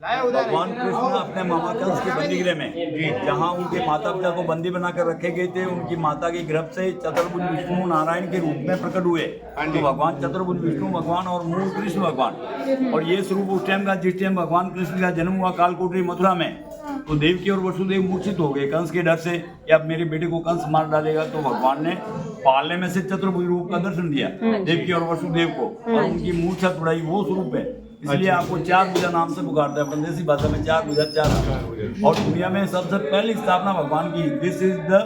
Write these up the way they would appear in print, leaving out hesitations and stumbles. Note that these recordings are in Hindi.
भगवान कृष्ण अपने मामा कंस के बंदीगृह में, जहाँ उनके माता पिता को बंदी बनाकर रखे गए थे, उनकी माता के गर्भ से चतुर्भुज विष्णु नारायण के रूप में प्रकट हुए। तो भगवान चतुर्भुज विष्णु भगवान और मूल कृष्ण भगवान, और ये स्वरूप उस टाइम का जिस टाइम भगवान कृष्ण का जन्म हुआ कालकोटरी मथुरा में, तो देवकी और वसुदेव मूर्छित हो गए कंस के डर से कि अब मेरे बेटे को कंस मार डालेगा। तो भगवान ने पालने में से चतुर्भुज रूप का दर्शन दिया देवकी और वसुदेव को, और उनकी मूर्छा तोड़ाई, वो स्वरूप है। इसलिए आपको चार भुजा नाम से पुकारता है, परदेसी भाषा में चार भुजा चार। और दुनिया में सबसे पहली स्थापना भगवान की, this is the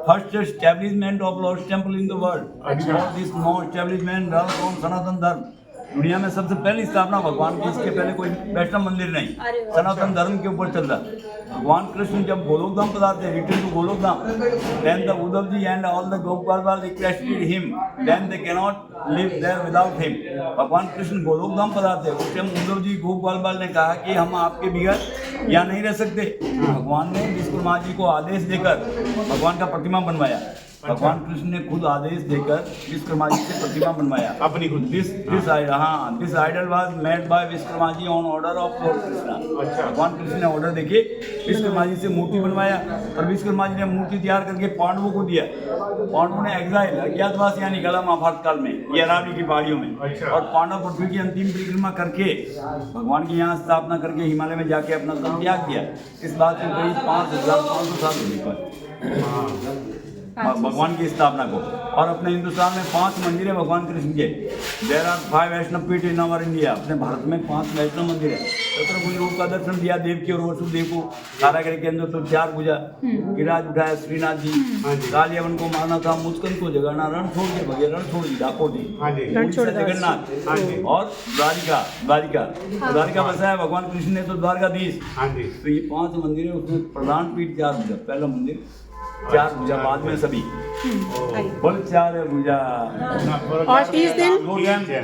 first establishment of lord's temple in the world, और this no establishment run from Sanatan Dharma. दुनिया में सबसे पहली स्थापना भगवान की, इसके पहले कोई वैष्णव मंदिर नहीं, सनातन धर्म के ऊपर चल रहा। भगवान कृष्ण जब गोलोकधाम पधारते, return to Golokdham, then the Uddhav ji and all the Gopalbal requested him, then they cannot live there without him। भगवान कृष्ण गोलोकधाम पधारते, उस टाइम उद्धव जी गोपालबाल ने कहा कि हम आपके बगैर यहाँ नहीं रह सकते। भगवान ने विश्वकर्मा जी को आदेश देकर भगवान का प्रतिमा बनवाया। भगवान कृष्ण ने खुद आदेश देकर विश्वकर्मा जी से प्रतिमा बनवाया अपनी खुद। This idol was made by Vishwakarma ji on order of lord Krishna. भगवान कृष्ण ने ऑर्डर देके विश्वकर्मा जी से मूर्ति बनवाया, और विश्वकर्मा जी ने मूर्ति तैयार करके पांडवों को दिया। पांडवों ने एग्जाइल अज्ञातवास यहाँ निकाला महाभारत काल में, ये अरावली की पहाड़ियों में, और पांडव पृथ्वी की अंतिम परिक्रमा करके भगवान की यहाँ स्थापना करके हिमालय में जाके अपना तन त्याग किया। इस बात को करीब 5500 साल होने पर भगवान की स्थापना को। और अपने हिंदुस्तान में 5 मंदिर है भगवान कृष्ण के। देयर आर 5 वैष्णव पीठ इन आवर इंडिया। अपने भारत में 5 वैष्णव मंदिर है। चतुर्भुज रूप का दर्शन दिया देवकी और वसुदेव को। कारागृह के अंदर तो 4 भुजा, गिरिराज उठाया श्रीनाथ जी, कालियावन को मारना था, मुस्कन को जगाना, रण छोड़ के भगे, रण छोड़ दी डाकोटी, जगन्नाथ, और द्वारिका बसाया भगवान कृष्ण ने, तो द्वारकाधीश। तो ये 5 मंदिर है, उसमें प्रधान पीठ 4 भुजा। पहला मंदिर 4 भुजा, बाद में सभी बोल 4 भुजा। और 30 दिन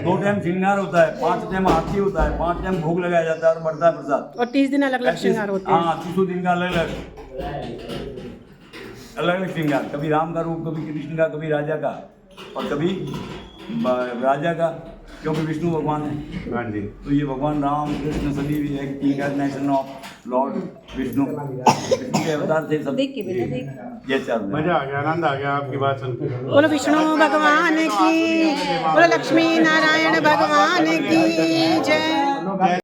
2 टाइम श्रृंगार होता है, 5 टाइम आरती होता है, 5 टाइम भोग लगाया जाता है और बढ़ता है प्रसाद। और 30 दिन अलग अलग श्रृंगार होते हैं। हाँ, 30 दिन का अलग अलग श्रृंगार, कभी राम का रूप, कभी कृष्ण का, कभी राजा का, और कभी राजा का, क्योंकि विष्णु भगवान है। तो ये भगवान राम कृष्ण सभी एक इंcarnation ऑफ लॉर्ड विष्णु के अवतार थे सब। देख के बेटा देख, ये 4 मजा आ गया, आनंद आ गया आपकी बात सुनकर। बोलो विष्णु भगवान की, बोलो लक्ष्मी नारायण भगवान की जय।